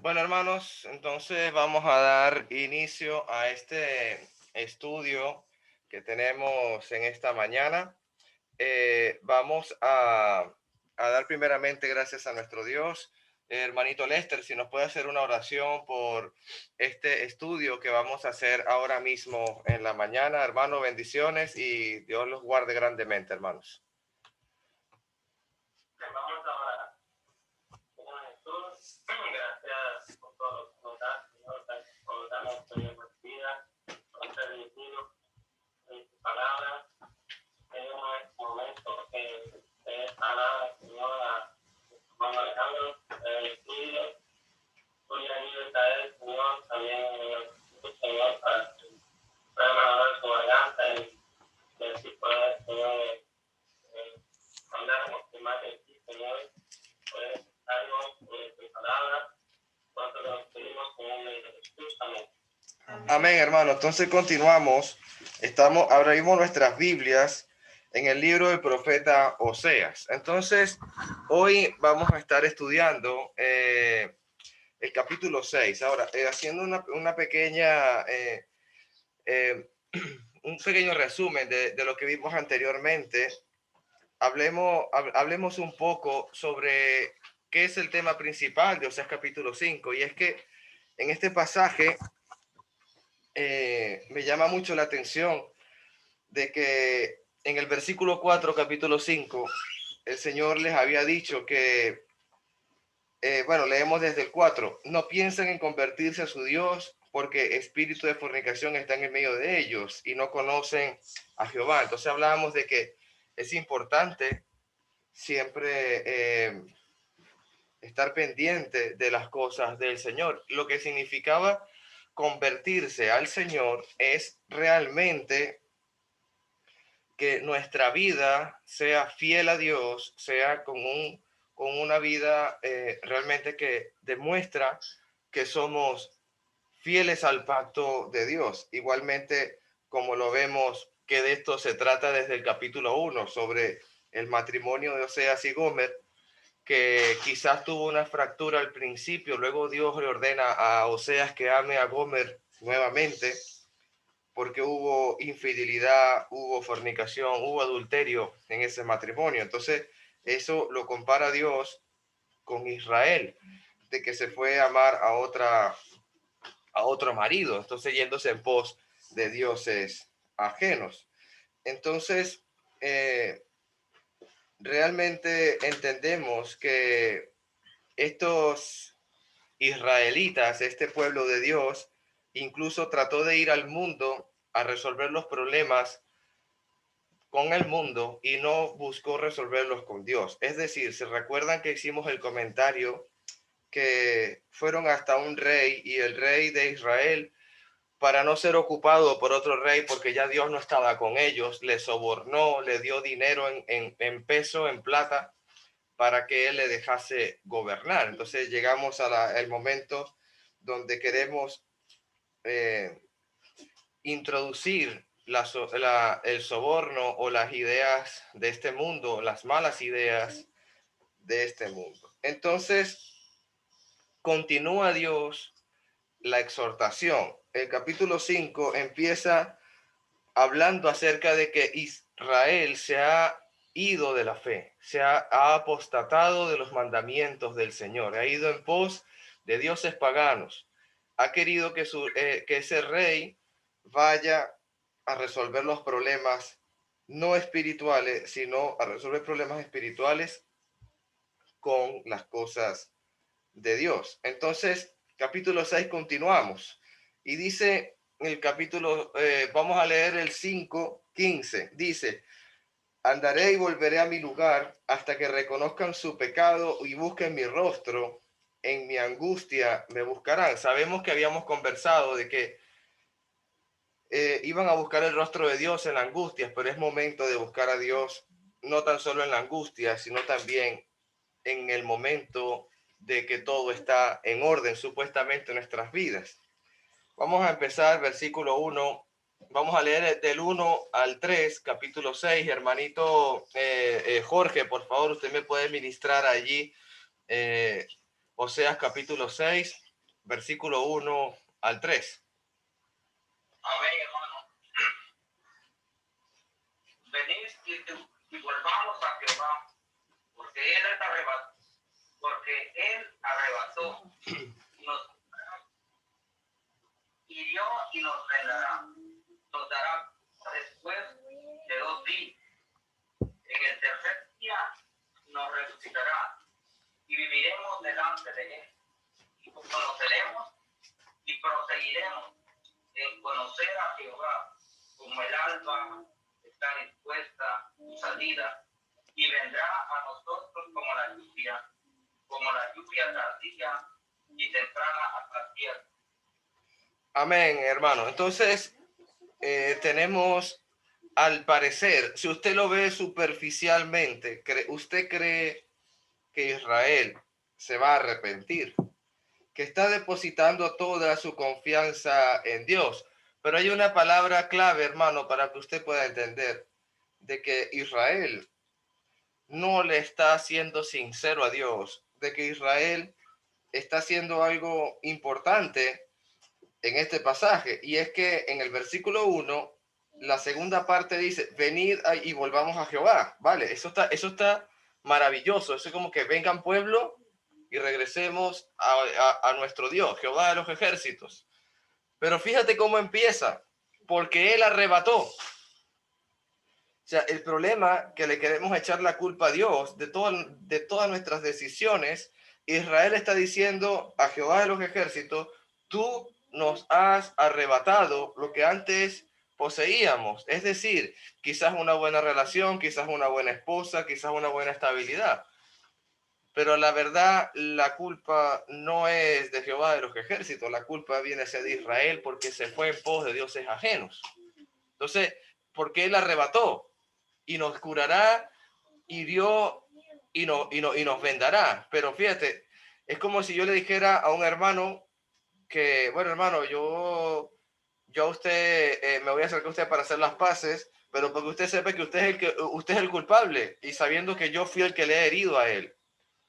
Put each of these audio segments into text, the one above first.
Bueno, hermanos, entonces vamos a dar inicio a este estudio que tenemos en esta mañana. Vamos a dar primeramente gracias a nuestro Dios. Hermanito Lester, si nos puede hacer una oración por este estudio que vamos a hacer ahora mismo en la mañana. Hermano, bendiciones y Dios los guarde grandemente, hermanos. Vamos a Señor Jesús, gracias por todo lo que nos das, Señor, gracias por darnos vida, por ser dirigido en tu palabra. Tenemos en este momento que hablar, Señor, a Juan Alejandro, el estudio, tú ya ayudas a él, Señor, también, Señor, para que pueda valorar su garganta y así poder, Señor, hablar más de ti, Señor, poder algo de tu palabra. Amén, hermano. Entonces continuamos. Abrimos nuestras Biblias en el libro del profeta Oseas. Entonces, hoy vamos a estar estudiando el capítulo 6. Ahora, haciendo una pequeña, un pequeño resumen de lo que vimos anteriormente, hablemos un poco sobre qué es el tema principal de Oseas capítulo 5. Y es que en este pasaje me llama mucho la atención de que en el versículo 4, capítulo 5, el Señor les había dicho que, bueno, leemos desde el 4, no piensen en convertirse a su Dios porque espíritu de fornicación está en el medio de ellos y no conocen a Jehová. Entonces hablábamos de que es importante siempre estar pendiente de las cosas del Señor. Lo que significaba convertirse al Señor es realmente que nuestra vida sea fiel a Dios, sea con una vida realmente que demuestra que somos fieles al pacto de Dios. Igualmente, como lo vemos, que de esto se trata desde el capítulo 1, sobre el matrimonio de Oseas y Gomer, que quizás tuvo una fractura al principio, luego Dios le ordena a Oseas que ame a Gomer nuevamente, porque hubo infidelidad, hubo fornicación, hubo adulterio en ese matrimonio. Entonces, eso lo compara Dios con Israel, de que se fue a amar a otro marido, entonces yéndose en pos de dioses ajenos. Entonces, realmente entendemos que estos israelitas, este pueblo de Dios, incluso trató de ir al mundo a resolver los problemas con el mundo y no buscó resolverlos con Dios. Es decir, se recuerdan que hicimos el comentario que fueron hasta un rey y el rey de Israel, para no ser ocupado por otro rey, porque ya Dios no estaba con ellos, le sobornó, le dio dinero en peso, en plata, para que él le dejase gobernar. Entonces llegamos al momento donde queremos eh, introducir el soborno o las ideas de este mundo, las malas ideas de este mundo. Entonces, continúa Dios la exhortación. El capítulo 5 empieza hablando acerca de que Israel se ha ido de la fe, ha apostatado de los mandamientos del Señor, ha ido en pos de dioses paganos, ha querido que ese rey vaya a resolver los problemas no espirituales, sino a resolver problemas espirituales con las cosas de Dios. Entonces, capítulo 6 continuamos. Y dice en el capítulo, vamos a leer el 5:15. Dice, andaré y volveré a mi lugar hasta que reconozcan su pecado y busquen mi rostro. En mi angustia me buscarán. Sabemos que habíamos conversado de que iban a buscar el rostro de Dios en la angustia, pero es momento de buscar a Dios no tan solo en la angustia, sino también en el momento de que todo está en orden supuestamente en nuestras vidas. Vamos a empezar versículo 1. Vamos a leer del 1 al 3, capítulo 6. Hermanito Jorge, por favor, usted me puede ministrar allí Oseas capítulo 6. versículo 1 al 3. Amén, hermano. Venid y volvamos a Jehová, porque Él arrebató y nos hirió y nos vendará. Nos dará después de 2 días. En el tercer día nos resucitará y viviremos delante de Él. Y conoceremos y proseguiremos en conocer a Jehová, como el alba está dispuesta su salida, y vendrá a nosotros como la lluvia tardía y temprana hasta la tierra. Amén, hermano. Entonces, tenemos, al parecer, si usted lo ve superficialmente, ¿usted cree que Israel se va a arrepentir? Que está depositando toda su confianza en Dios. Pero hay una palabra clave, hermano, para que usted pueda entender de que Israel no le está siendo sincero a Dios, de que Israel está haciendo algo importante en este pasaje, y es que en el versículo 1, la segunda parte dice, venid y volvamos a Jehová, ¿vale? Eso está maravilloso, eso es como que vengan pueblo y regresemos a nuestro Dios, Jehová de los ejércitos. Pero fíjate cómo empieza, porque Él arrebató. O sea, el problema que le queremos echar la culpa a Dios de todas nuestras decisiones, Israel está diciendo a Jehová de los ejércitos, tú nos has arrebatado lo que antes poseíamos. Es decir, quizás una buena relación, quizás una buena esposa, quizás una buena estabilidad. Pero la verdad, la culpa no es de Jehová de los ejércitos, la culpa viene a ser de Israel porque se fue en pos de dioses ajenos. Entonces, porque Él arrebató y nos curará, hirió y nos vendará. Pero fíjate, es como si yo le dijera a un hermano que, bueno, hermano, yo a usted me voy a acercar a usted para hacer las paces, pero porque usted sepa que usted es el culpable, y sabiendo que yo fui el que le he herido a él.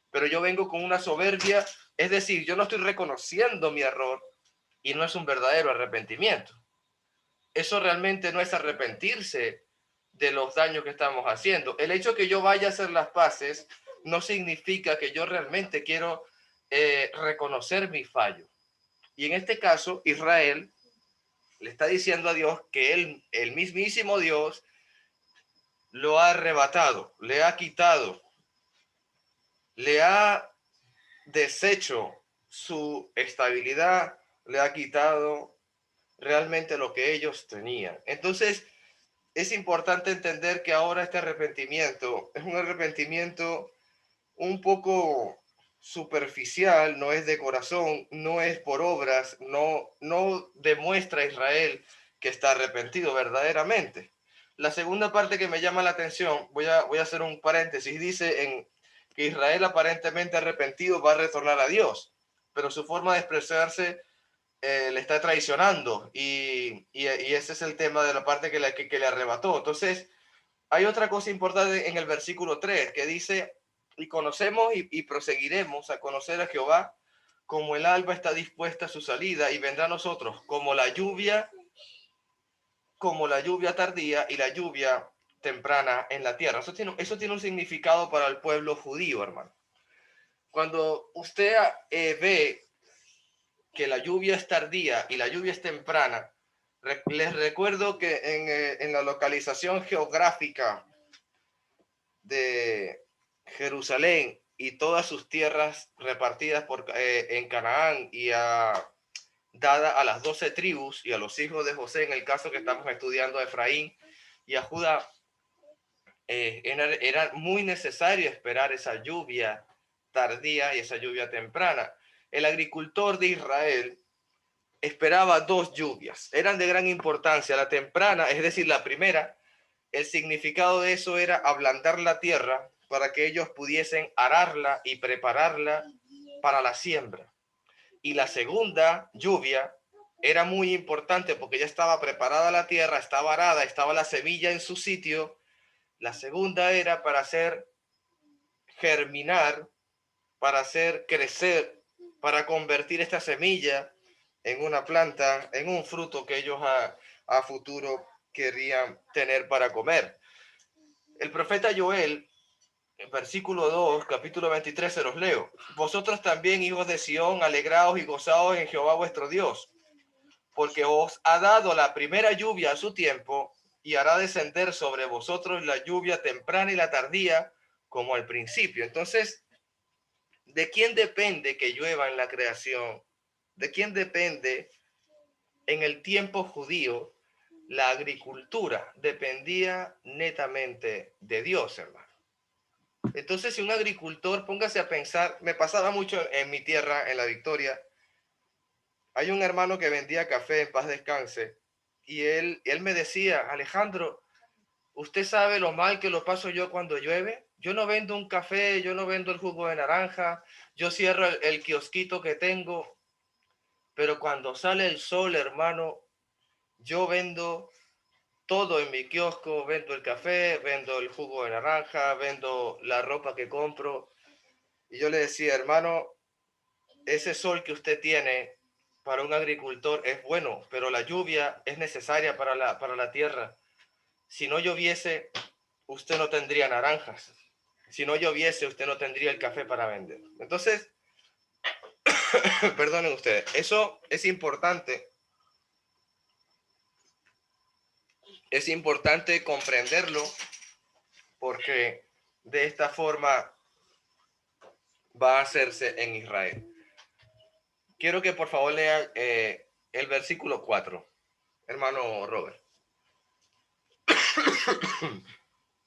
Pero yo vengo con una soberbia, es decir, yo no estoy reconociendo mi error y no es un verdadero arrepentimiento. Eso realmente no es arrepentirse de los daños que estamos haciendo. El hecho de que yo vaya a hacer las paces no significa que yo realmente quiero reconocer mi fallo. Y en este caso, Israel le está diciendo a Dios que él, el mismísimo Dios, lo ha arrebatado, le ha quitado, le ha deshecho su estabilidad, le ha quitado realmente lo que ellos tenían. Entonces, es importante entender que ahora este arrepentimiento es un arrepentimiento un poco superficial, no es de corazón, no es por obras, no demuestra a Israel que está arrepentido verdaderamente. La segunda parte que me llama la atención, voy a hacer un paréntesis, dice en que Israel aparentemente arrepentido va a retornar a Dios, pero su forma de expresarse le está traicionando, y ese es el tema de la parte que le arrebató. Entonces, hay otra cosa importante en el versículo 3 que dice, y conocemos y proseguiremos a conocer a Jehová, como el alba está dispuesta a su salida, y vendrá a nosotros como la lluvia tardía y la lluvia temprana en la tierra. Eso tiene un significado para el pueblo judío, hermano. Cuando usted ve que la lluvia es tardía y la lluvia es temprana, les recuerdo que en la localización geográfica de Jerusalén y todas sus tierras repartidas en Canaán dada a las 12 tribus y a los hijos de José, en el caso que estamos estudiando a Efraín y a Judá, era muy necesario esperar esa lluvia tardía y esa lluvia temprana. El agricultor de Israel esperaba 2 lluvias, eran de gran importancia. La temprana, es decir, la primera, el significado de eso era ablandar la tierra para que ellos pudiesen ararla y prepararla para la siembra. Y la segunda lluvia era muy importante porque ya estaba preparada la tierra, estaba arada, estaba la semilla en su sitio. La segunda era para hacer germinar, para hacer crecer para convertir esta semilla en una planta, en un fruto que ellos a futuro querían tener para comer. El profeta Joel, en versículo 2, capítulo 23, se los leo. Vosotros también, hijos de Sión, alegraos y gozaos en Jehová vuestro Dios, porque os ha dado la primera lluvia a su tiempo, y hará descender sobre vosotros la lluvia temprana y la tardía, como al principio. Entonces, ¿de quién depende que llueva en la creación? ¿De quién depende en el tiempo judío? La agricultura dependía netamente de Dios, hermano. Entonces, si un agricultor, póngase a pensar, me pasaba mucho en mi tierra, en La Victoria, hay un hermano que vendía café, en paz descanse, y él me decía, Alejandro, ¿usted sabe lo mal que lo paso yo cuando llueve? Yo no vendo un café, yo no vendo el jugo de naranja, yo cierro el kiosquito que tengo, pero cuando sale el sol, hermano, yo vendo todo en mi kiosco, vendo el café, vendo el jugo de naranja, vendo la ropa que compro. Y yo le decía, hermano, ese sol que usted tiene para un agricultor es bueno, pero la lluvia es necesaria para la tierra. Si no lloviese, usted no tendría naranjas. Si no lloviese, usted no tendría el café para vender. Entonces, perdonen ustedes, eso es importante comprenderlo porque de esta forma va a hacerse en Israel. Quiero que por favor lea el versículo 4, hermano Robert.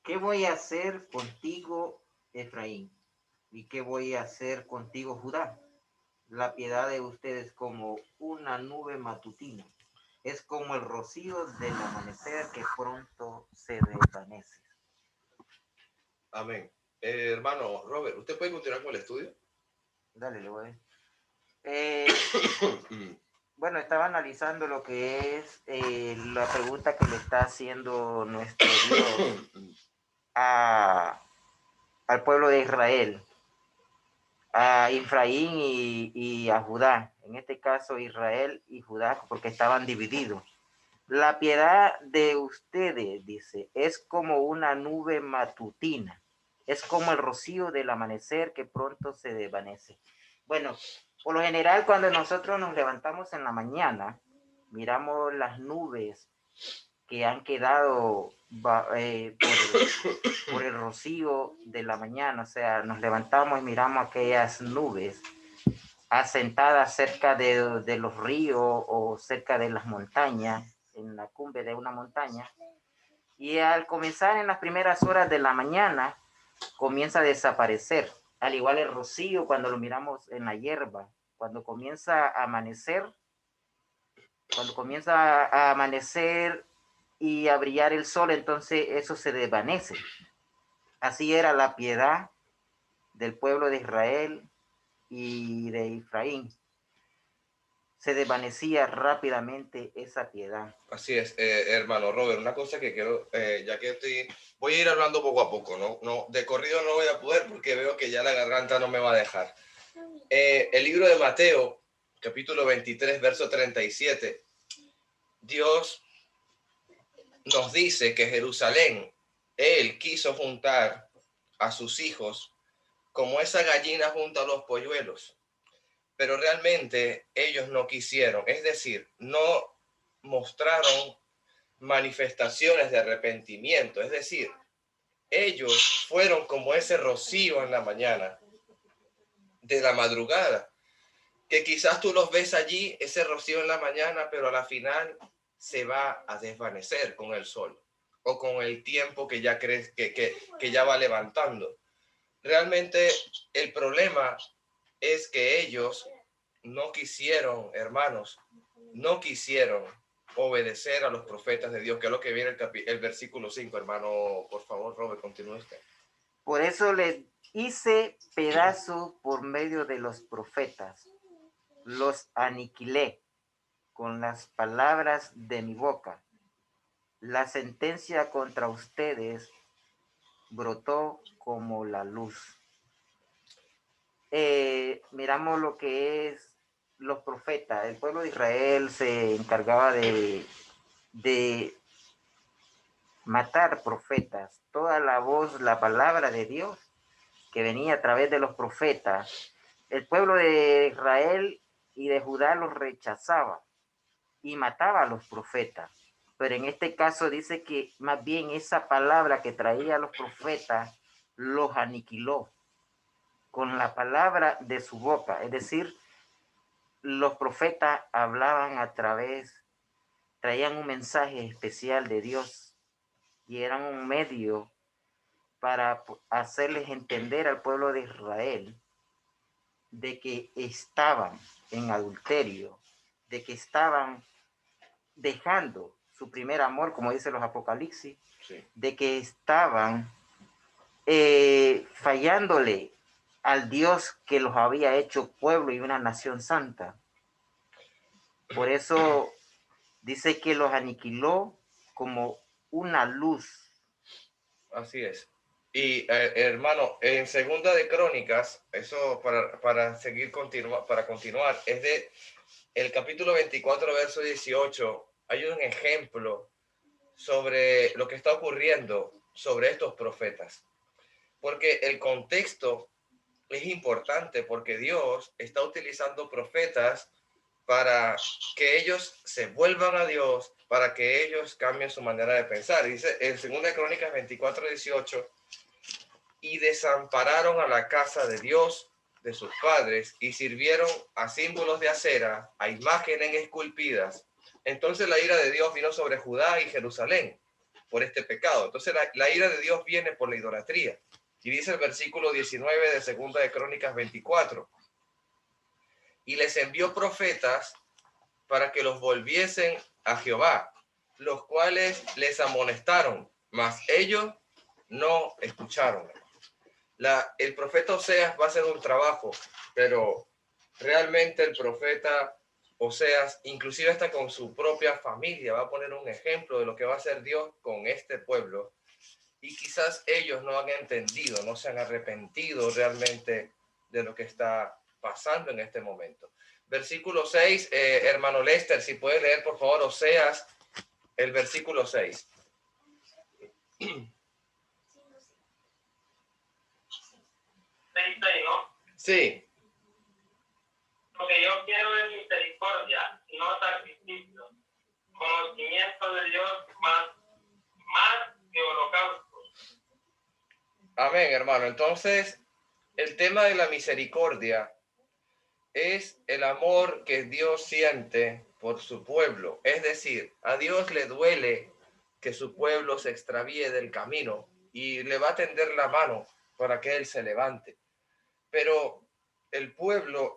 ¿Qué voy a hacer contigo, Efraín? ¿Y qué voy a hacer contigo, Judá? La piedad de ustedes como una nube matutina. Es como el rocío del amanecer que pronto se desvanece. Amén. Hermano Robert, ¿usted puede continuar con el estudio? Dale, le voy. Bueno, estaba analizando lo que es la pregunta que le está haciendo nuestro Dios al pueblo de Israel, a Efraín y a Judá. En este caso, Israel y Judá, porque estaban divididos. La piedad de ustedes, dice, es como una nube matutina, es como el rocío del amanecer que pronto se desvanece. Bueno, por lo general cuando nosotros nos levantamos en la mañana, miramos las nubes que han quedado por el rocío de la mañana, o sea, nos levantamos y miramos aquellas nubes asentadas cerca de los ríos o cerca de las montañas, en la cumbre de una montaña, y al comenzar en las primeras horas de la mañana comienza a desaparecer, al igual el rocío cuando lo miramos en la hierba, cuando comienza a amanecer, y a brillar el sol, entonces eso se desvanece. Así era la piedad del pueblo de Israel y de Efraín. Se desvanecía rápidamente esa piedad. Así es, hermano Robert, una cosa que quiero, ya que voy a ir hablando poco a poco, ¿no? De corrido no voy a poder porque veo que ya la garganta no me va a dejar. El libro de Mateo, capítulo 23, verso 37, Dios nos dice que Jerusalén, Él quiso juntar a sus hijos como esa gallina junta a los polluelos, pero realmente ellos no quisieron, es decir, no mostraron manifestaciones de arrepentimiento, es decir, ellos fueron como ese rocío en la mañana, de la madrugada, que quizás tú los ves allí, ese rocío en la mañana, pero a la final se va a desvanecer con el sol o con el tiempo que ya crees que ya va levantando. Realmente el problema es que ellos no quisieron, hermanos, no quisieron obedecer a los profetas de Dios, que es lo que viene el versículo 5, hermano. Por favor, Robert, continúe usted. Por eso les hice pedazos por medio de los profetas, los aniquilé con las palabras de mi boca. La sentencia contra ustedes brotó como la luz. miramos lo que es los profetas. El pueblo de Israel se encargaba de matar profetas. Toda la voz, la palabra de Dios que venía a través de los profetas, el pueblo de Israel y de Judá los rechazaba y mataba a los profetas. Pero en este caso dice que más bien esa palabra que traía a los profetas los aniquiló con la palabra de su boca. Es decir, los profetas hablaban a través, traían un mensaje especial de Dios y eran un medio para hacerles entender al pueblo de Israel de que estaban en adulterio, de que estaban dejando su primer amor, como dicen los Apocalipsis, Sí. de que estaban fallándole al Dios que los había hecho pueblo y una nación santa. Por eso dice que los aniquiló como una luz. Así es. Y hermano, en Segunda de Crónicas, eso para seguir para continuar, es de el capítulo 24, verso 18, hay un ejemplo sobre lo que está ocurriendo sobre estos profetas. Porque el contexto es importante, porque Dios está utilizando profetas para que ellos se vuelvan a Dios, para que ellos cambien su manera de pensar. Dice en 2 Crónicas 24, 18, y desampararon a la casa de Dios de sus padres y sirvieron a símbolos de acera, a imágenes esculpidas. Entonces la ira de Dios vino sobre Judá y Jerusalén por este pecado. Entonces la ira de Dios viene por la idolatría. Y dice el versículo 19 de 2 de Crónicas 24. Y les envió profetas para que los volviesen a Jehová, los cuales les amonestaron, mas ellos no escucharon. El profeta Oseas va a hacer un trabajo, pero realmente el profeta Oseas, inclusive hasta con su propia familia, va a poner un ejemplo de lo que va a hacer Dios con este pueblo. Y quizás ellos no han entendido, no se han arrepentido realmente de lo que está pasando en este momento. Versículo 6, hermano Lester, si puede leer por favor Oseas, el versículo 6. ¿No? Sí. Porque yo quiero ver misericordia, no sacrificio, conocimiento de Dios más que holocaustos. Amén, hermano. Entonces, el tema de la misericordia es el amor que Dios siente por su pueblo. Es decir, a Dios le duele que su pueblo se extravíe del camino y le va a tender la mano para que él se levante. Pero el pueblo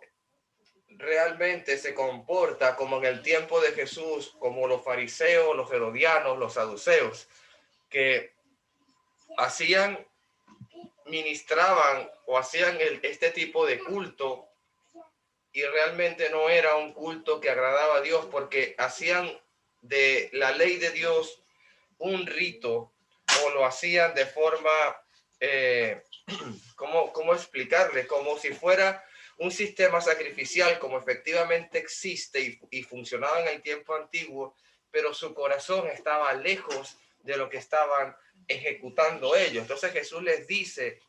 realmente se comporta como en el tiempo de Jesús, como los fariseos, los herodianos, los saduceos, que ministraban o hacían este tipo de culto y realmente no era un culto que agradaba a Dios, porque hacían de la ley de Dios un rito, o lo hacían de forma, ¿cómo explicarle? Como si fuera un sistema sacrificial, como efectivamente existe y funcionaba en el tiempo antiguo, pero su corazón estaba lejos de lo que estaban ejecutando ellos. Entonces Jesús les dice,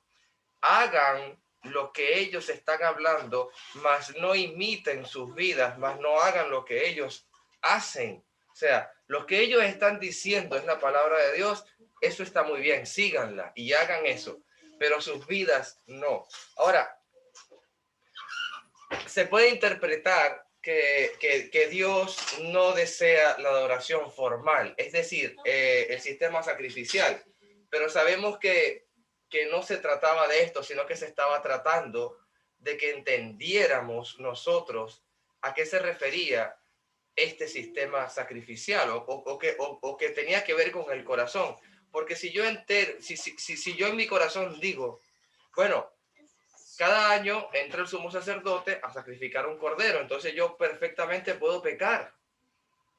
hagan lo que ellos están hablando, mas no imiten sus vidas, mas no hagan lo que ellos hacen. O sea, lo que ellos están diciendo es la palabra de Dios, eso está muy bien, síganla y hagan eso, pero sus vidas no. Ahora, se puede interpretar que Dios no desea la adoración formal, es decir, el sistema sacrificial, pero sabemos que no se trataba de esto, sino que se estaba tratando de que entendiéramos nosotros a qué se refería este sistema sacrificial o que tenía que ver con el corazón. Porque si yo si yo en mi corazón digo, bueno, cada año entra el sumo sacerdote a sacrificar un cordero, entonces yo perfectamente puedo pecar,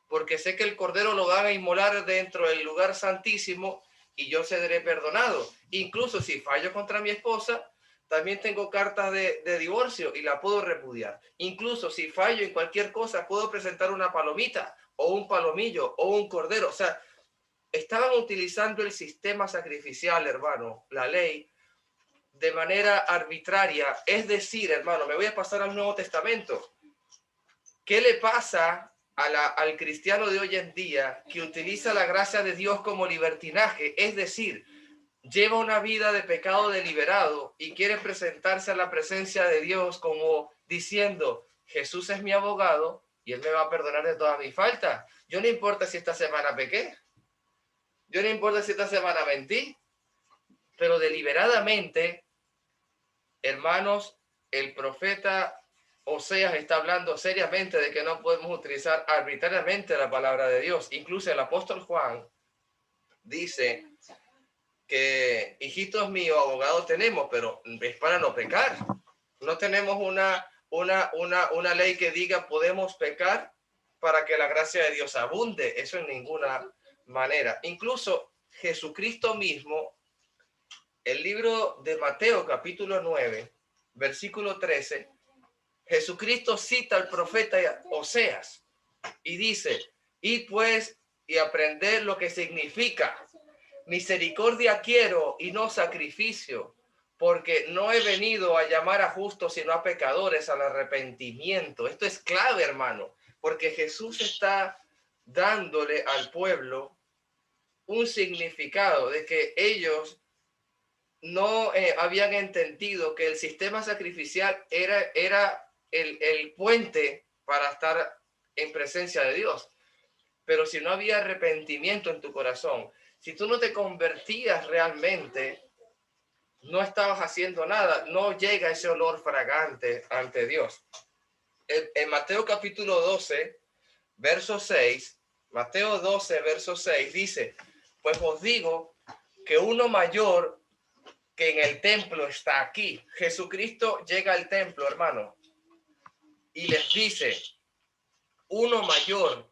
porque sé que el cordero lo van a inmolar dentro del lugar santísimo y yo seré perdonado. Incluso si fallo contra mi esposa, también tengo cartas de divorcio y la puedo repudiar. Incluso si fallo en cualquier cosa, puedo presentar una palomita o un palomillo o un cordero. O sea, estaban utilizando el sistema sacrificial, hermano, la ley, de manera arbitraria. Es decir, hermano, me voy a pasar al Nuevo Testamento. ¿Qué le pasa al cristiano de hoy en día que utiliza la gracia de Dios como libertinaje? Es decir, lleva una vida de pecado deliberado y quiere presentarse a la presencia de Dios como diciendo, Jesús es mi abogado y Él me va a perdonar de todas mis faltas. Yo no importa si esta semana pequé, yo no importa si esta semana mentí, pero deliberadamente, hermanos, el profeta Oseas está hablando seriamente de que no podemos utilizar arbitrariamente la palabra de Dios. Incluso el apóstol Juan dice que hijitos míos, abogados tenemos, pero es para no pecar. No tenemos una ley que diga podemos pecar para que la gracia de Dios abunde. Eso en ninguna manera. Incluso Jesucristo mismo, el libro de Mateo capítulo 9, versículo 13, Jesucristo cita al profeta Oseas y dice, id pues y aprended lo que significa. Misericordia quiero y no sacrificio, porque no he venido a llamar a justos sino a pecadores al arrepentimiento. Esto es clave, hermano, porque Jesús está dándole al pueblo un significado de que ellos no habían entendido que el sistema sacrificial era el puente para estar en presencia de Dios. Pero si no había arrepentimiento en tu corazón, si tú no te convertías realmente, no estabas haciendo nada, no llega ese olor fragante ante Dios. En Mateo capítulo 12, verso 6, Mateo 12, verso 6 dice, pues os digo que uno mayor que en el templo está aquí. Jesucristo llega al templo, hermano, y les dice, uno mayor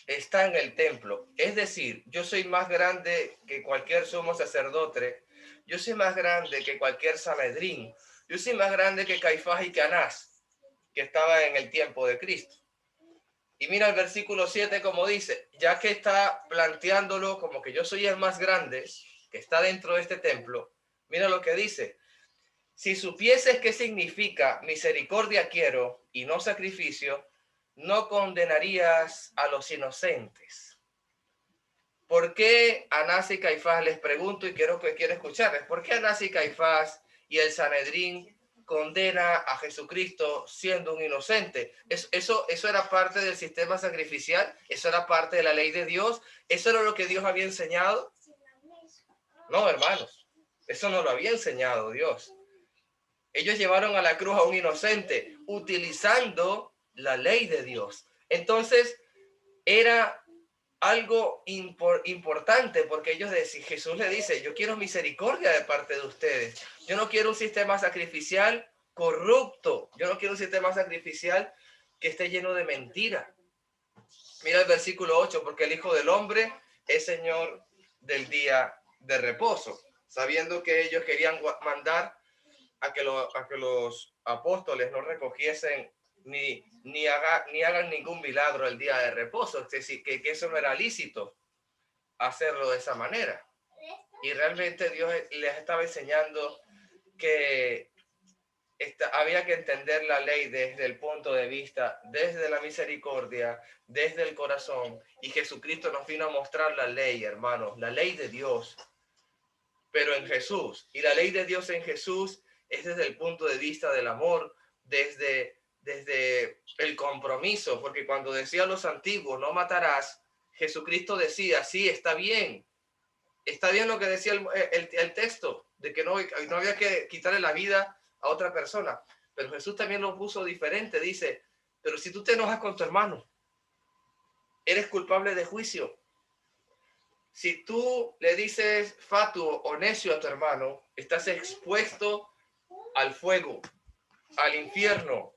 está en el templo. Es decir, yo soy más grande que cualquier sumo sacerdote, yo soy más grande que cualquier Sanedrín, yo soy más grande que Caifás y que Anás, que estaba en el tiempo de Cristo. Y mira el versículo 7 como dice, ya que está planteándolo como que yo soy el más grande, que está dentro de este templo, mira lo que dice, si supieses qué significa misericordia quiero y no sacrificio, no condenarías a los inocentes. ¿Por qué Anás y Caifás, les pregunto y quiero escucharles, por qué Anás y Caifás y el Sanedrín condena a Jesucristo siendo un inocente? Eso era parte del sistema sacrificial, eso era parte de la ley de Dios, eso era lo que Dios había enseñado. No, hermanos, eso no lo había enseñado Dios. Ellos llevaron a la cruz a un inocente utilizando la ley de Dios. Entonces, era algo importante porque ellos decían, Jesús le dice, yo quiero misericordia de parte de ustedes. Yo no quiero un sistema sacrificial corrupto. Yo no quiero un sistema sacrificial que esté lleno de mentira. Mira el versículo 8, porque el Hijo del Hombre es Señor del día de reposo. Sabiendo que ellos querían mandar a que los apóstoles no recogiesen ni hagan ningún milagro el día de reposo, es decir, que eso no era lícito hacerlo de esa manera. Y realmente Dios les estaba enseñando que había que entender la ley desde el punto de vista, desde la misericordia, desde el corazón. Y Jesucristo nos vino a mostrar la ley, hermanos, la ley de Dios, pero en Jesús. Y la ley de Dios en Jesús es desde el punto de vista del amor, desde el compromiso, porque cuando decía los antiguos, no matarás, Jesucristo decía, sí, está bien lo que decía el texto, de que no había que quitarle la vida a otra persona, pero Jesús también lo puso diferente, dice, pero si tú te enojas con tu hermano, eres culpable de juicio. Si tú le dices fatuo o necio a tu hermano, estás expuesto al fuego, al infierno.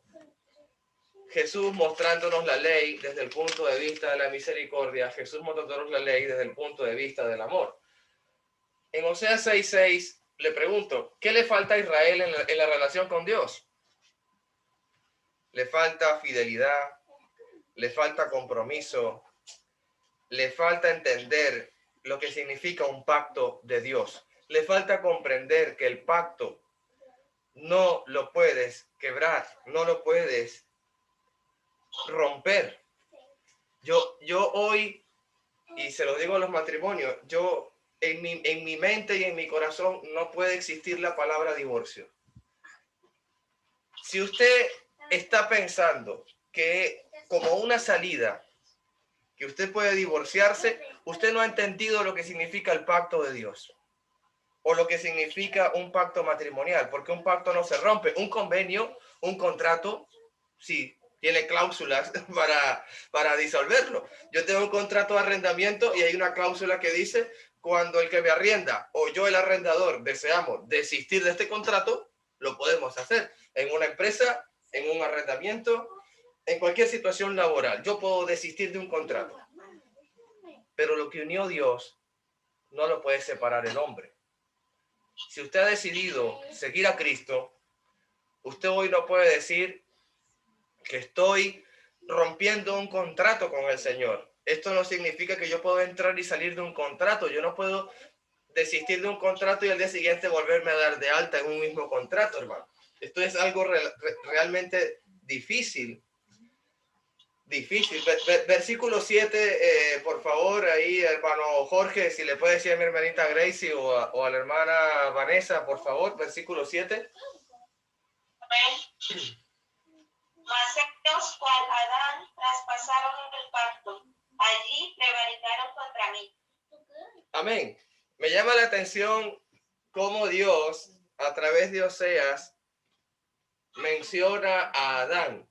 Jesús mostrándonos la ley desde el punto de vista de la misericordia, Jesús mostrándonos la ley desde el punto de vista del amor. En Oseas 6:6 le pregunto, ¿qué le falta a Israel en la relación con Dios? Le falta fidelidad, le falta compromiso, le falta entender lo que significa un pacto de Dios. Le falta comprender que el pacto no lo puedes quebrar, no lo puedes romper. Yo hoy, y se lo digo a los matrimonios, yo en mi mente y en mi corazón no puede existir la palabra divorcio. Si usted está pensando que como una salida, que usted puede divorciarse, usted no ha entendido lo que significa el pacto de Dios o lo que significa un pacto matrimonial, porque un pacto no se rompe. Un convenio, un contrato, sí, tiene cláusulas para disolverlo. Yo tengo un contrato de arrendamiento y hay una cláusula que dice, cuando el que me arrienda o yo el arrendador deseamos desistir de este contrato, lo podemos hacer. En una empresa, en un arrendamiento, en cualquier situación laboral, yo puedo desistir de un contrato. Pero lo que unió Dios no lo puede separar el hombre. Si usted ha decidido seguir a Cristo, usted hoy no puede decir que estoy rompiendo un contrato con el Señor. Esto no significa que yo puedo entrar y salir de un contrato. Yo no puedo desistir de un contrato y al día siguiente volverme a dar de alta en un mismo contrato, hermano. Esto es algo realmente difícil. Difícil. Versículo 7, por favor, ahí, hermano Jorge, si le puede decir a mi hermanita Gracie o a la hermana Vanessa, por favor, versículo 7. Mas ellos, cual Adán, traspasaron el pacto. Allí prevaricaron contra mí. Amén. Me llama la atención cómo Dios, a través de Oseas, menciona a Adán.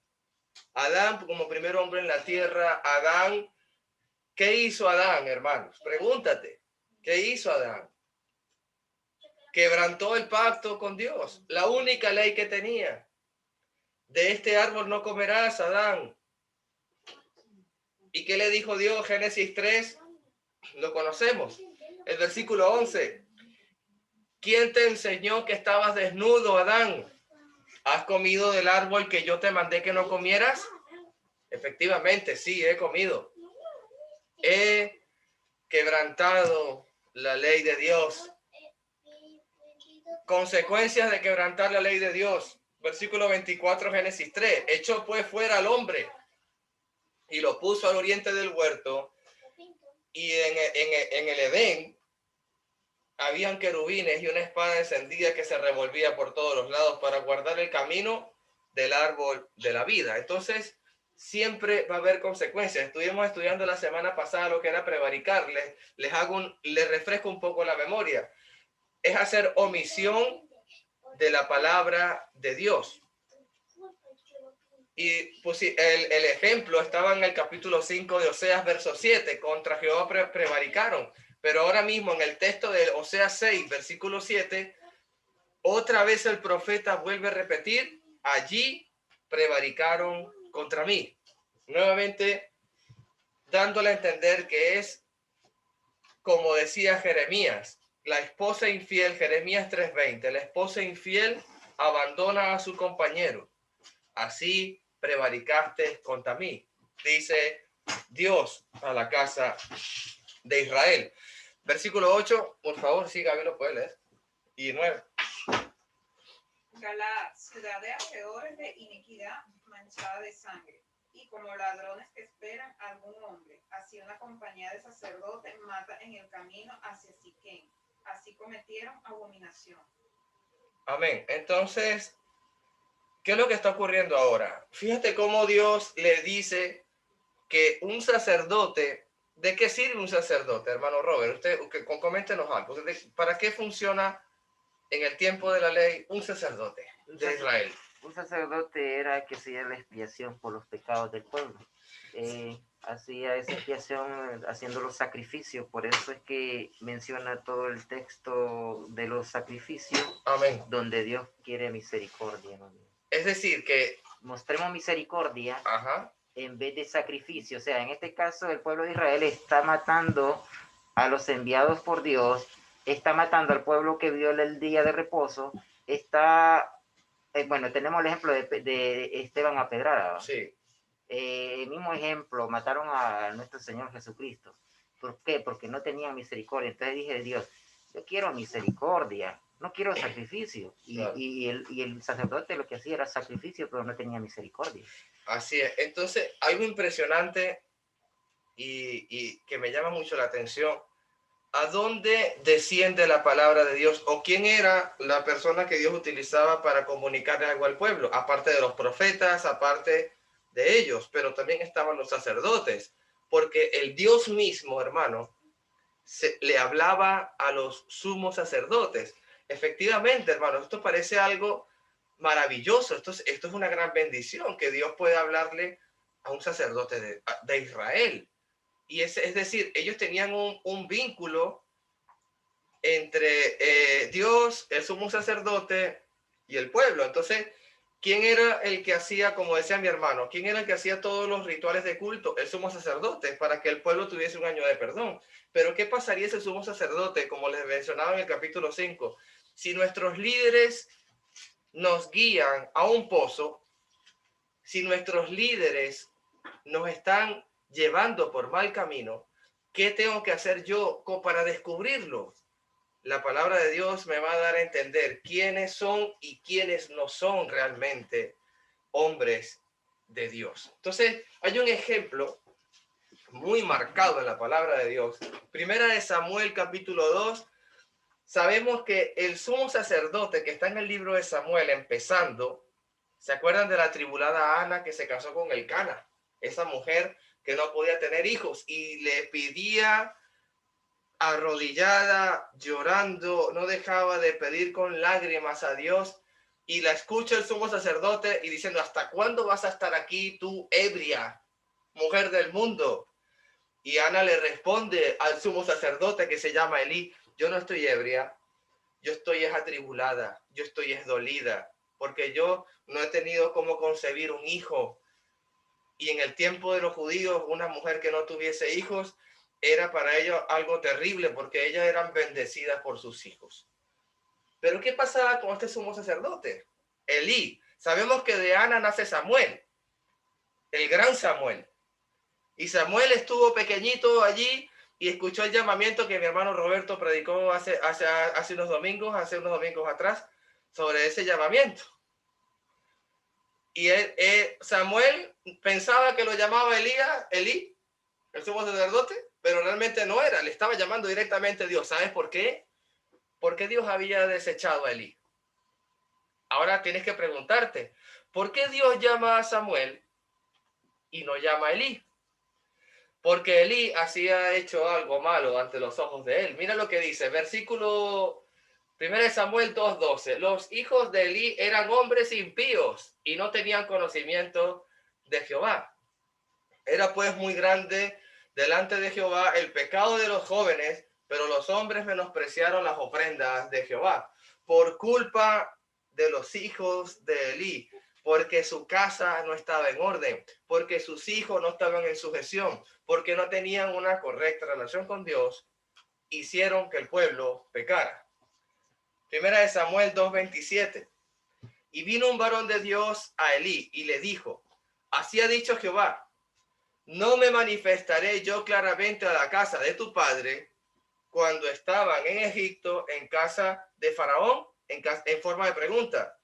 Adán como primer hombre en la tierra. Adán, ¿qué hizo Adán, hermanos? Pregúntate, ¿qué hizo Adán? Quebrantó el pacto con Dios, la única ley que tenía. De este árbol no comerás, Adán. ¿Y qué le dijo Dios? Génesis 3, lo conocemos. El versículo 11. ¿Quién te enseñó que estabas desnudo, Adán? ¿Has comido del árbol que yo te mandé que no comieras? Efectivamente, sí, he comido. He quebrantado la ley de Dios. Consecuencias de quebrantar la ley de Dios. Versículo 24, Génesis 3. Echó pues fuera al hombre y lo puso al oriente del huerto. Y en el Edén habían querubines y una espada encendida que se revolvía por todos los lados para guardar el camino del árbol de la vida. Entonces, siempre va a haber consecuencias. Estuvimos estudiando la semana pasada lo que era prevaricar. Les refresco un poco la memoria. Es hacer omisión de la palabra de Dios. Y pues el ejemplo estaba en el capítulo 5 de Oseas, verso 7. Contra Jehová prevaricaron. Pero ahora mismo en el texto de Oseas 6, versículo 7, otra vez el profeta vuelve a repetir, allí prevaricaron contra mí. Nuevamente dándole a entender que es, como decía Jeremías, la esposa infiel, Jeremías 3:20, la esposa infiel abandona a su compañero. Así prevaricaste contra mí, dice Dios a la casa de Israel. Versículo 8, por favor, sí, Gaby lo puede leer. Y 9. Galaad, ciudad de alrededores de iniquidad manchada de sangre, y como ladrones que esperan a algún hombre, así una compañía de sacerdotes mata en el camino hacia Siquén. Así cometieron abominación. Amén. Entonces, ¿qué es lo que está ocurriendo ahora? Fíjate cómo Dios le dice que un sacerdote, ¿de qué sirve un sacerdote, hermano Robert? Usted, coméntenos algo. ¿Para qué funciona en el tiempo de la ley un sacerdote de Israel? Un sacerdote era que hacía la expiación por los pecados del pueblo. Hacía esa expiación haciendo los sacrificios. Por eso es que menciona todo el texto de los sacrificios. Amén. Donde Dios quiere misericordia, ¿no? Es decir, que mostremos misericordia. Ajá. En vez de sacrificio. O sea, en este caso el pueblo de Israel está matando a los enviados por Dios está matando al pueblo que viola el día de reposo, está, bueno, tenemos el ejemplo de Esteban Apedrada, ¿va? Sí, El mismo ejemplo, mataron a nuestro Señor Jesucristo. ¿Por qué? Porque no tenían misericordia. Entonces dije, Dios, yo quiero misericordia, no quiero sacrificio. claro. Y el sacerdote lo que hacía era sacrificio, pero no tenía misericordia. Así es. Entonces, algo impresionante y que me llama mucho la atención. ¿A dónde desciende la palabra de Dios? ¿O quién era la persona que Dios utilizaba para comunicarle algo al pueblo? Aparte de los profetas, aparte de ellos, pero también estaban los sacerdotes. Porque el Dios mismo, hermano, le hablaba a los sumos sacerdotes. Efectivamente, hermano, esto parece algo maravilloso. Esto es una gran bendición que Dios puede hablarle a un sacerdote de Israel. Y es decir, ellos tenían un vínculo entre Dios, el sumo sacerdote y el pueblo. Entonces, ¿quién era el que hacía, como decía mi hermano, quién era el que hacía todos los rituales de culto? El sumo sacerdote, para que el pueblo tuviese un año de perdón. Pero ¿qué pasaría ese sumo sacerdote, como les mencionaba en el capítulo 5? Si nuestros líderes nos guían a un pozo, si nuestros líderes nos están llevando por mal camino, ¿qué tengo que hacer yo para descubrirlo? La palabra de Dios me va a dar a entender quiénes son y quiénes no son realmente hombres de Dios. Entonces, hay un ejemplo muy marcado en la palabra de Dios. Primera de Samuel, capítulo 2. Sabemos que el sumo sacerdote que está en el libro de Samuel, empezando, ¿se acuerdan de la tribulada Ana que se casó con Elcana? Esa mujer que no podía tener hijos y le pedía arrodillada, llorando, no dejaba de pedir con lágrimas a Dios, y la escucha el sumo sacerdote y diciendo, ¿hasta cuándo vas a estar aquí tú, ebria, mujer del mundo? Y Ana le responde al sumo sacerdote que se llama Elí, yo no estoy ebria, yo estoy atribulada, yo estoy dolida, porque yo no he tenido cómo concebir un hijo. Y en el tiempo de los judíos, una mujer que no tuviese hijos era para ellos algo terrible, porque ellas eran bendecidas por sus hijos. Pero ¿qué pasaba con este sumo sacerdote? Elí. Sabemos que de Ana nace Samuel, el gran Samuel. Y Samuel estuvo pequeñito allí y escuchó el llamamiento que mi hermano Roberto predicó hace unos domingos atrás, sobre ese llamamiento. Y Samuel pensaba que lo llamaba Elí, el sumo sacerdote, pero realmente no era, le estaba llamando directamente a Dios. ¿Sabes por qué? Porque Dios había desechado a Elí. Ahora tienes que preguntarte, ¿por qué Dios llama a Samuel y no llama a Elí? Porque Elí había hecho algo malo ante los ojos de él. Mira lo que dice, versículo 1 Samuel 2:12. Los hijos de Elí eran hombres impíos y no tenían conocimiento de Jehová. Era pues muy grande delante de Jehová el pecado de los jóvenes, pero los hombres menospreciaron las ofrendas de Jehová por culpa de los hijos de Elí, porque su casa no estaba en orden, porque sus hijos no estaban en sujeción, porque no tenían una correcta relación con Dios, hicieron que el pueblo pecara. Primera de Samuel 2:27. Y vino un varón de Dios a Elí y le dijo, así ha dicho Jehová, no me manifestaré yo claramente a la casa de tu padre cuando estaban en Egipto, en casa de Faraón, en forma de pregunta.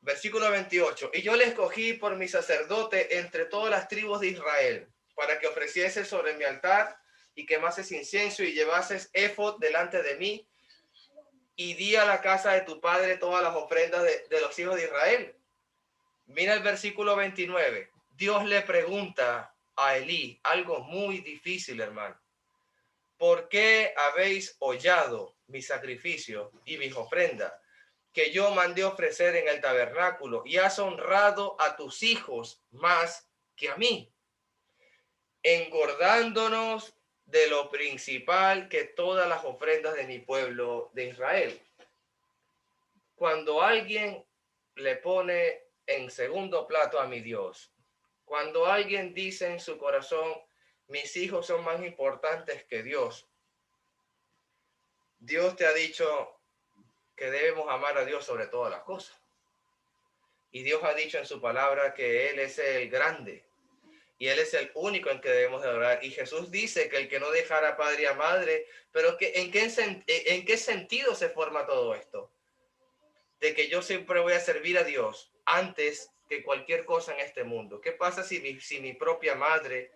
Versículo 28. Y yo le escogí por mi sacerdote entre todas las tribus de Israel, para que ofreciese sobre mi altar y quemases incienso y llevases efod delante de mí, y di a la casa de tu padre todas las ofrendas de los hijos de Israel. Mira el versículo 29. Dios le pregunta a Elí algo muy difícil, hermano. ¿Por qué habéis hollado mi sacrificio y mis ofrendas que yo mandé ofrecer en el tabernáculo y has honrado a tus hijos más que a mí, engordándonos de lo principal que todas las ofrendas de mi pueblo de Israel? Cuando alguien le pone en segundo plato a mi Dios, cuando alguien dice en su corazón, mis hijos son más importantes que Dios, Dios te ha dicho que debemos amar a Dios sobre todas las cosas. Y Dios ha dicho en su palabra que Él es el grande y Él es el único en que debemos de adorar. Y Jesús dice que el que no dejara padre a madre, pero ¿en qué sentido se forma todo esto? De que yo siempre voy a servir a Dios antes que cualquier cosa en este mundo. ¿Qué pasa si mi propia madre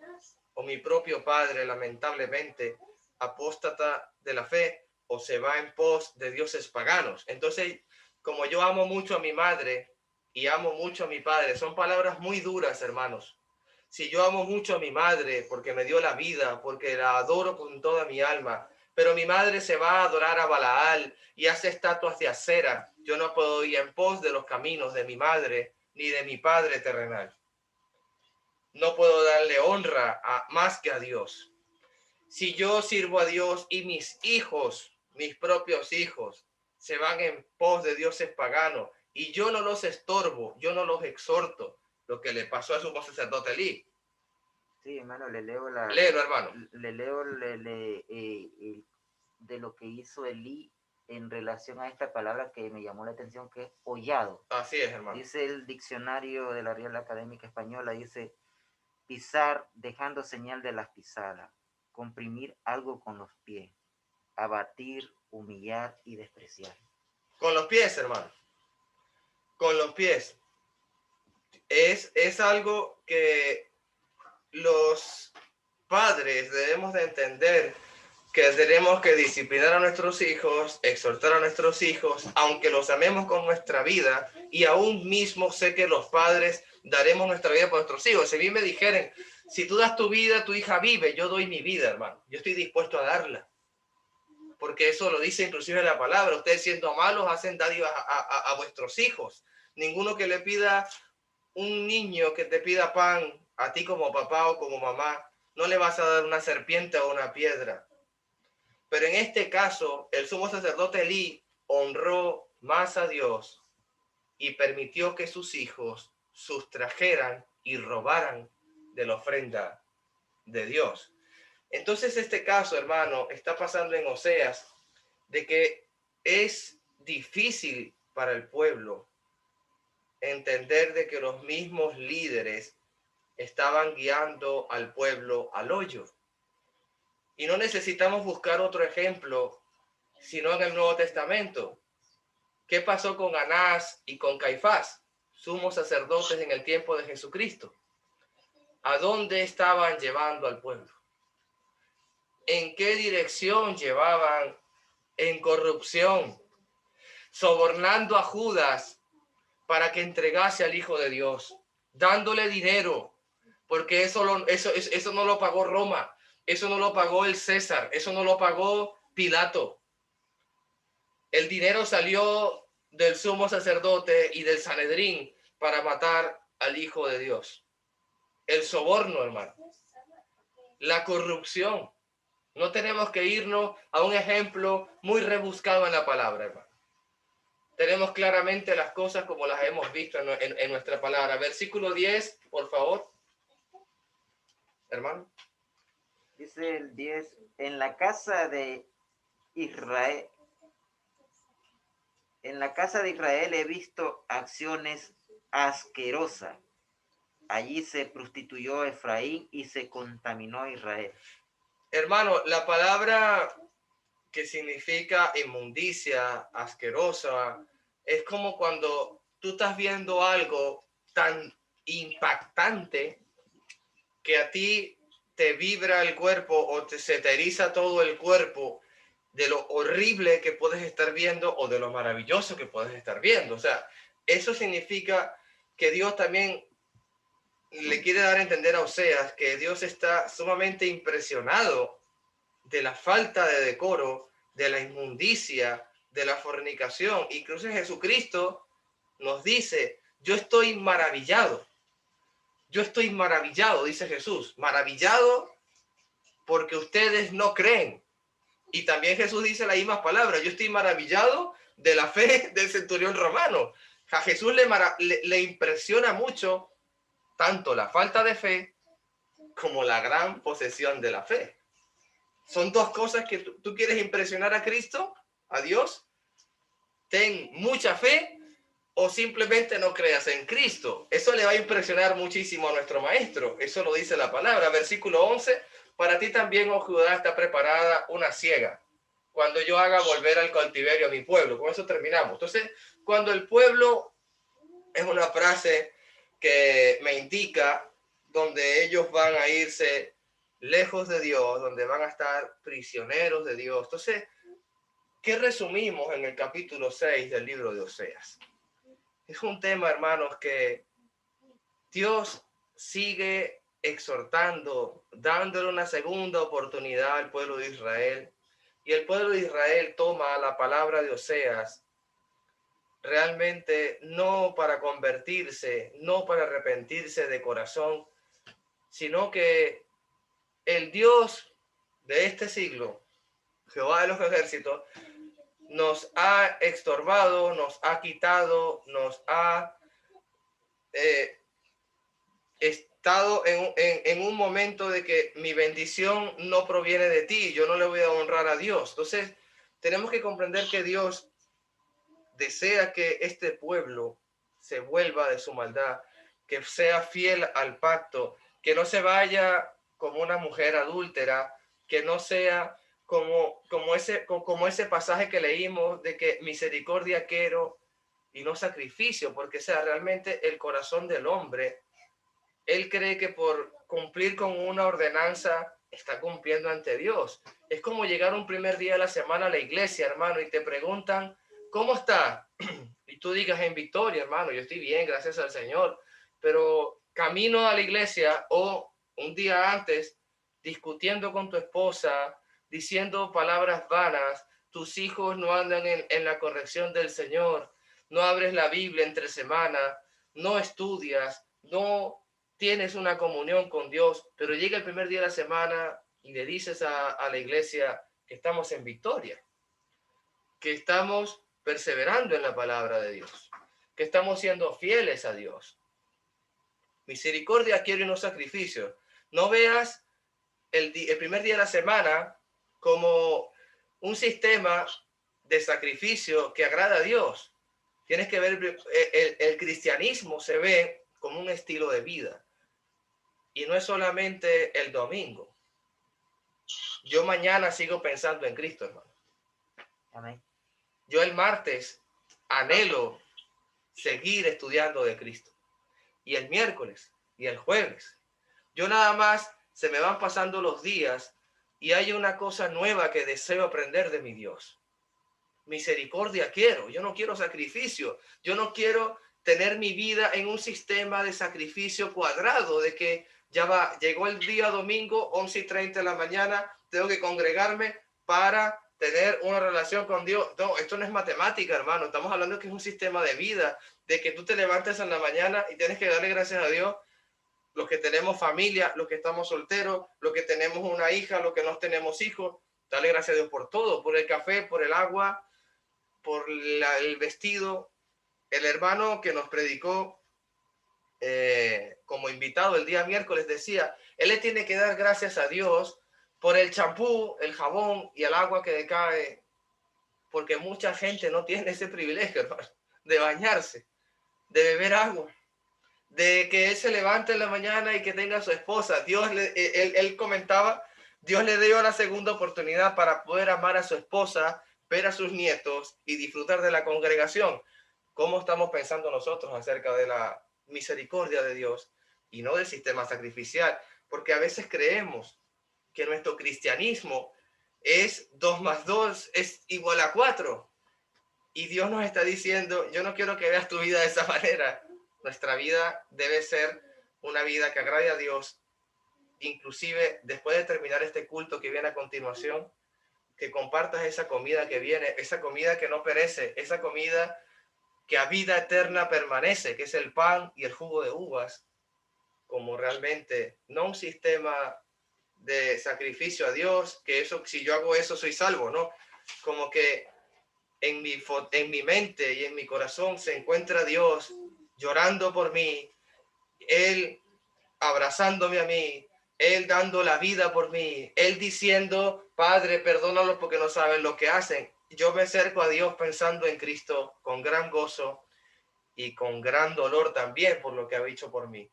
o mi propio padre, lamentablemente, apóstata de la fe o se va en pos de dioses paganos? Entonces, como yo amo mucho a mi madre y amo mucho a mi padre, son palabras muy duras, hermanos. Si yo amo mucho a mi madre porque me dio la vida, porque la adoro con toda mi alma, pero mi madre se va a adorar a Balaal y hace estatuas de acera, yo no puedo ir en pos de los caminos de mi madre ni de mi padre terrenal. No puedo darle honra más que a Dios. Si yo sirvo a Dios y mis hijos, mis propios hijos, se van en pos de dioses paganos y yo no los estorbo, yo no los exhorto, lo que le pasó a sumo sacerdote Elí. Sí, hermano, Léelo, hermano. Le leo de lo que hizo Elí en relación a esta palabra que me llamó la atención, que es hollado. Así es, hermano. Dice el diccionario de la Real Académica Española, dice pisar dejando señal de las pisadas, comprimir algo con los pies, abatir, humillar y despreciar. Con los pies, hermano. Con los pies. Es algo que los padres debemos de entender, que tenemos que disciplinar a nuestros hijos, exhortar a nuestros hijos, aunque los amemos con nuestra vida, y aún mismo sé que los padres daremos nuestra vida por nuestros hijos. Si a mí me dijeren, si tú das tu vida, tu hija vive, yo doy mi vida, hermano. Yo estoy dispuesto a darla. Porque eso lo dice inclusive la palabra. Ustedes siendo malos hacen dádivas a vuestros hijos. Ninguno que le pida, un niño que te pida pan a ti como papá o como mamá, no le vas a dar una serpiente o una piedra. Pero en este caso, el sumo sacerdote Elí honró más a Dios y permitió que sus hijos sustrajeran y robaran de la ofrenda de Dios. Entonces este caso, hermano, está pasando en Oseas, de que es difícil para el pueblo entender de que los mismos líderes estaban guiando al pueblo al hoyo. Y no necesitamos buscar otro ejemplo, sino en el Nuevo Testamento. ¿Qué pasó con Anás y con Caifás, sumos sacerdotes en el tiempo de Jesucristo? ¿A dónde estaban llevando al pueblo? ¿En qué dirección llevaban? En corrupción, sobornando a Judas para que entregase al Hijo de Dios, dándole dinero, porque eso no lo pagó Roma, eso no lo pagó el César, eso no lo pagó Pilato. El dinero salió del sumo sacerdote y del Sanedrín para matar al Hijo de Dios. El soborno, hermano. La corrupción. No tenemos que irnos a un ejemplo muy rebuscado en la palabra, hermano. Tenemos claramente las cosas como las hemos visto en nuestra palabra. Versículo 10, por favor. Hermano. Dice el 10, en la casa de Israel he visto acciones asquerosas. Allí se prostituyó Efraín y se contaminó Israel. Hermano, la palabra que significa inmundicia, asquerosa, es como cuando tú estás viendo algo tan impactante que a ti te vibra el cuerpo o se te eriza todo el cuerpo de lo horrible que puedes estar viendo o de lo maravilloso que puedes estar viendo. O sea, eso significa que Dios también le quiere dar a entender a Oseas que Dios está sumamente impresionado de la falta de decoro, de la inmundicia, de la fornicación. Incluso Jesucristo nos dice, yo estoy maravillado, dice Jesús, maravillado porque ustedes no creen. Y también Jesús dice las mismas palabras, yo estoy maravillado de la fe del centurión romano. A Jesús le impresiona mucho tanto la falta de fe como la gran posesión de la fe. Son dos cosas que tú quieres impresionar a Cristo, a Dios. Ten mucha fe o simplemente no creas en Cristo. Eso le va a impresionar muchísimo a nuestro maestro. Eso lo dice la palabra. Versículo 11. Para ti también, oh Judá, está preparada una siega, cuando yo haga volver al cautiverio a mi pueblo. Con eso terminamos. Entonces, cuando el pueblo es una frase que me indica donde ellos van a irse lejos de Dios, donde van a estar prisioneros de Dios. Entonces, ¿qué resumimos en el capítulo 6 del libro de Oseas? Es un tema, hermanos, que Dios sigue exhortando, dándole una segunda oportunidad al pueblo de Israel. Y el pueblo de Israel toma la palabra de Oseas realmente no para convertirse, no para arrepentirse de corazón, sino que el Dios de este siglo, Jehová de los ejércitos, nos ha estorbado, nos ha quitado, nos ha estado en un momento de que mi bendición no proviene de ti, yo no le voy a honrar a Dios. Entonces, tenemos que comprender que Dios desea que este pueblo se vuelva de su maldad, que sea fiel al pacto, que no se vaya como una mujer adúltera, que no sea como ese pasaje que leímos de que misericordia quiero y no sacrificio, porque sea realmente el corazón del hombre. Él cree que por cumplir con una ordenanza está cumpliendo ante Dios. Es como llegar un primer día de la semana a la iglesia, hermano, y te preguntan, ¿cómo está? Y tú digas, en victoria, hermano, yo estoy bien, gracias al Señor. Pero camino a la iglesia o un día antes, discutiendo con tu esposa, diciendo palabras vanas, tus hijos no andan en la corrección del Señor, no abres la Biblia entre semana, no estudias, no tienes una comunión con Dios, pero llega el primer día de la semana y le dices a la iglesia que estamos en victoria, que estamos perseverando en la palabra de Dios, que estamos siendo fieles a Dios. Misericordia quiero y no sacrificio. No veas el primer día de la semana como un sistema de sacrificio que agrada a Dios. Tienes que ver, el cristianismo se ve como un estilo de vida. Y no es solamente el domingo. Yo mañana sigo pensando en Cristo, hermano. Amén. Yo el martes anhelo seguir estudiando de Cristo. Y el miércoles y el jueves. Yo nada más se me van pasando los días y hay una cosa nueva que deseo aprender de mi Dios. Misericordia quiero. Yo no quiero sacrificio. Yo no quiero tener mi vida en un sistema de sacrificio cuadrado, de que ya va, llegó el día domingo, 11:30 de la mañana, tengo que congregarme para tener una relación con Dios. No, esto no es matemática, hermano. Estamos hablando de que es un sistema de vida, de que tú te levantes en la mañana y tienes que darle gracias a Dios. Los que tenemos familia, los que estamos solteros, los que tenemos una hija, los que no tenemos hijos, dale gracias a Dios por todo, por el café, por el agua, por el vestido. El hermano que nos predicó como invitado el día miércoles decía, él le tiene que dar gracias a Dios por el champú, el jabón y el agua que decae, porque mucha gente no tiene ese privilegio, hermano, de bañarse, de beber agua, de que él se levante en la mañana y que tenga a su esposa. Él comentaba, Dios le dio una segunda oportunidad para poder amar a su esposa, ver a sus nietos y disfrutar de la congregación. ¿Cómo estamos pensando nosotros acerca de la misericordia de Dios y no del sistema sacrificial? Porque a veces creemos que nuestro cristianismo es 2 más 2 es igual a 4. Y Dios nos está diciendo, yo no quiero que veas tu vida de esa manera. Nuestra vida debe ser una vida que agrade a Dios. Inclusive después de terminar este culto que viene a continuación, que compartas esa comida que viene, esa comida que no perece, esa comida que a vida eterna permanece, que es el pan y el jugo de uvas, como realmente, no un sistema de sacrificio a Dios, que eso, si yo hago eso soy salvo, ¿no? Como que en mi mente y en mi corazón se encuentra Dios llorando por mí, Él abrazándome a mí, Él dando la vida por mí, Él diciendo, Padre, perdónalos porque no saben lo que hacen. Yo me acerco a Dios pensando en Cristo con gran gozo y con gran dolor también por lo que ha hecho por mí.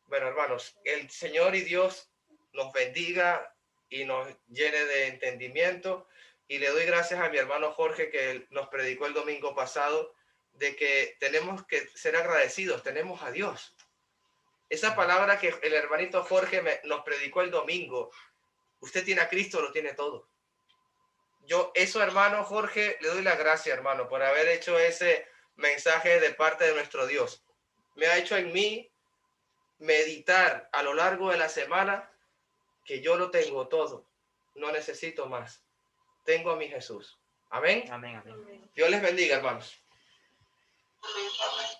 Bueno, hermanos, el Señor y Dios nos bendiga y nos llene de entendimiento. Y le doy gracias a mi hermano Jorge que nos predicó el domingo pasado de que tenemos que ser agradecidos, tenemos a Dios. Esa palabra que el hermanito Jorge nos predicó el domingo, usted tiene a Cristo, lo tiene todo. Yo, eso, hermano Jorge, le doy la gracia, hermano, por haber hecho ese mensaje de parte de nuestro Dios. Me ha hecho en mí meditar a lo largo de la semana que yo lo tengo todo, no necesito más. Tengo a mi Jesús. Amén. Amén, amén. Dios les bendiga, hermanos. Amén.